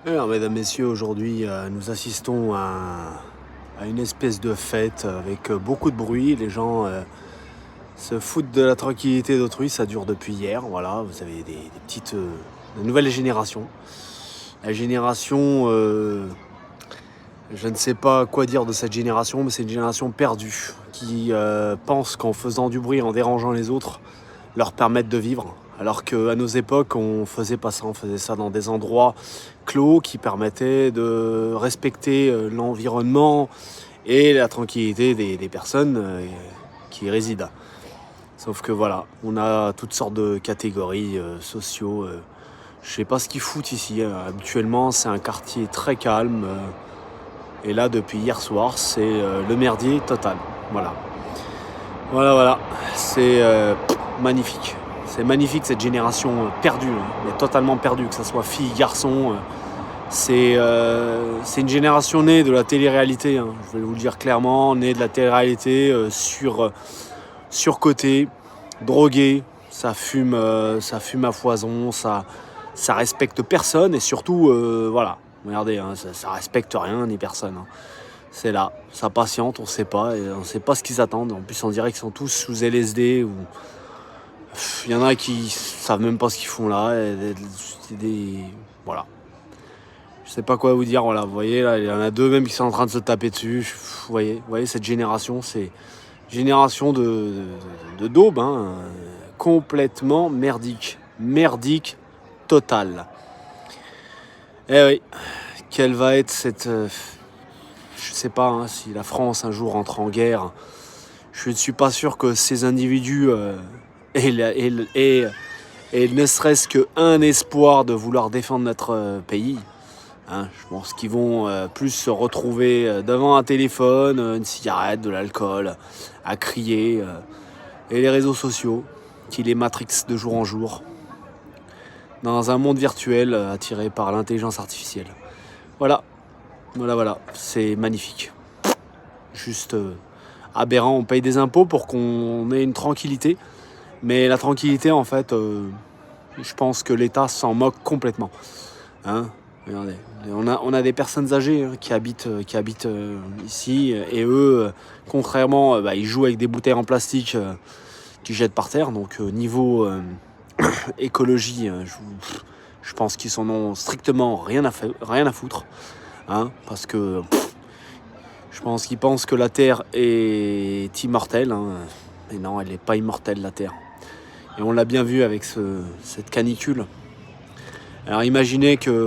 Alors, mesdames, messieurs, aujourd'hui, nous assistons à une espèce de fête avec beaucoup de bruit. Les gens se foutent de la tranquillité d'autrui. Ça dure depuis hier. Voilà, vous avez des petites, de nouvelles générations. La génération, je ne sais pas quoi dire de cette génération, mais c'est une génération perdue qui pense qu'en faisant du bruit, en dérangeant les autres, leur permettent de vivre. Alors qu'à nos époques, on faisait pas ça, on faisait ça dans des endroits clos qui permettaient de respecter l'environnement et la tranquillité des personnes qui y résident. Sauf que voilà, on a toutes sortes de catégories sociaux. Je sais pas ce qu'ils foutent ici. Habituellement, c'est un quartier très calme. Et là, depuis hier soir, c'est le merdier total. Voilà. Voilà. C'est magnifique. C'est magnifique cette génération perdue, mais totalement perdue, que ce soit fille, garçon. C'est une génération née de la télé-réalité, hein. Je vais vous le dire clairement, née de la télé-réalité, surcotée, droguée, ça fume à foison, ça respecte personne et surtout, voilà, regardez, hein, ça respecte rien ni personne, hein. C'est là, ça patiente, on sait pas, et on sait pas ce qu'ils attendent. En plus, on dirait qu'ils sont tous sous LSD ou il y en a qui savent même pas ce qu'ils font là. Voilà. Je sais pas quoi vous dire. Voilà, vous voyez là, il y en a deux même qui sont en train de se taper dessus. Vous voyez cette génération, c'est génération de daube, hein, complètement merdique totale. Eh oui, quelle va être cette je sais pas, hein, si la France un jour entre en guerre. Je ne suis pas sûr que ces individus aient ne serait-ce qu'un espoir de vouloir défendre notre pays. Hein, je pense qu'ils vont plus se retrouver devant un téléphone, une cigarette, de l'alcool, à crier, et les réseaux sociaux qui les matrixent de jour en jour, dans un monde virtuel attiré par l'intelligence artificielle. Voilà, c'est magnifique. Juste aberrant, on paye des impôts pour qu'on ait une tranquillité, mais la tranquillité, en fait, je pense que l'État s'en moque complètement. Hein, regardez, on a des personnes âgées qui habitent ici, et eux, contrairement, ils jouent avec des bouteilles en plastique qu'ils jettent par terre, donc niveau écologie, je pense qu'ils en ont strictement rien à foutre, hein, parce que je pense qu'ils pensent que la Terre est immortelle, hein. Mais non, elle n'est pas immortelle, la Terre. Et on l'a bien vu avec cette canicule. Alors imaginez que